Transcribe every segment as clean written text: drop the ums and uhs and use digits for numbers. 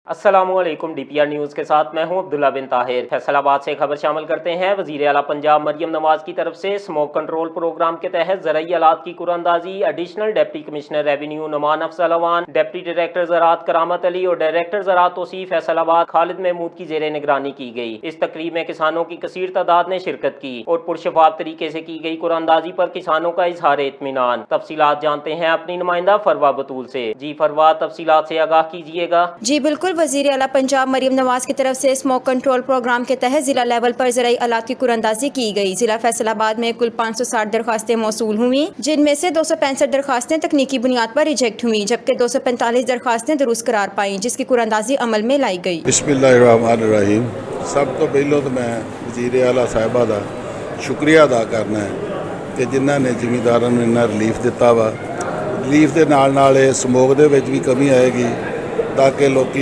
अस्सलामुअलैकुम DPR news के साथ मैं हूं अब्दुल्ला बिन ताहिर। फैसलाबाद से खबर शामिल करते हैं। वज़ीर आला पंजाब मरियम नवाज की तरफ से स्मोक कंट्रोल प्रोग्राम के तहत ज़रई आलात की कुरानंदाजी additional deputy commissioner revenue Numan Afzal Awan, deputy director ज़राअत करामत अली और डायरेक्टर ज़राअत तौसीफ फैसलाबाद खालिद महमूद की ज़ेर निगरानी की गई। इस तकरीब में किसानों की कसीर तादाद ने शिरकत की और पुरशफाफ तरीके से की गई कुरानंदाजी पर किसानों का इजहार इत्मीनान। तफसीलात जानते हैं अपनी नुमाइंदा फरवा बतूल से। जी फरवा, तफसीलात से आगाह कीजिएगा। जी बिल्कुल, वज़ीर आला पंजाब मरियम नवाज की तरफ से स्मोक कंट्रोल प्रोग्राम के तहत ज़िला लेवल पर ज़राई आलात की कुरानंदाजी की गई। ज़िला फैसलाबाद में कुल 560 दरखास्तें मौसूल हुई, जिनमें से 265 दरखास्तें तकनीकी बुनियाद पर रिजेक्ट हुई, जबकि 245 दरखास्तें दुरुस्त करार पाईं, जिसकी कुरानंदाजी अमल में लाई गई। बिस्मिल्लाहिर्रहमानिर्रहीम। सब तो पहलों तो मैं वज़ीर आला साहिबा का शुक्रिया अदा करना है कि जिन्हों ने जिमीदारों को इन्ना रिलीफ दिता वा। रिलीफ के नाल समोक दे विच भी कमी आएगी ताकि लोग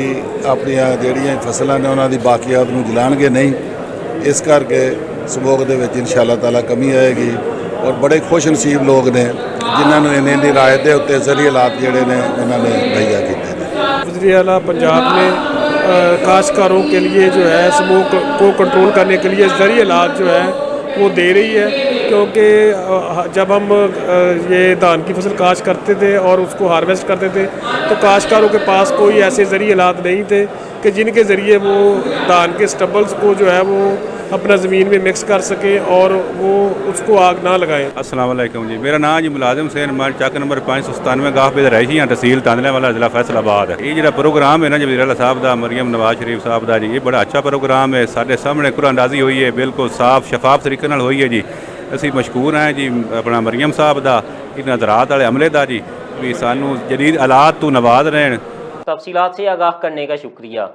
अपन जड़ियाँ फसलों ने उन्होंने बाकियात को जलाएंगे नहीं। इस करके समोक दे विच इंशाअल्लाह ताला कमी आएगी और बड़े खुश नसीब लोग ने जिन्होंने इन्नी रायत के उत्ते ज़रिए हालात जोड़े ने उन्होंने मुहैया किए। वज़ीर आला पंजाब ने काश्तकारों के लिए जो है स्मोक को कंट्रोल करने के लिए ज़रिए हालात जो है वो दे रही है, क्योंकि जब हम ये धान की फसल काश्त करते थे और उसको हार्वेस्ट करते थे तो काश्तकारों के पास कोई ऐसे ज़रिए हालात नहीं थे कि जिनके ज़रिए वो धान के स्टबल्स को जो है वो अपना ज़मीन में मिक्स कर सके और वो उसको आग ना लगाएं। अस्सलाम वालेकुम जी, मेरा नाम जी मुलाजिम हुसैन मर चक नंबर 597 गाह पे रही हाँ तहसील तांदलेवाला ज़िला फैसलाबाद। ये जो प्रोग्राम है ना वज़ीर आला साहब का मरियम नवाज शरीफ साहब का जी, ये बड़ा अच्छा प्रोग्राम है। साढ़े सामने कुरानंदाजी हुई है, बिल्कुल साफ शफाफ तरीके नाल हुई है जी। असी मशकूर हैं जी अपना मरियम साहब का, इन ज़राअत वाले अमले का जी, भी सानू जदीद हालात तो नवाज रहे। तफसीलात से आगाह करने का शुक्रिया।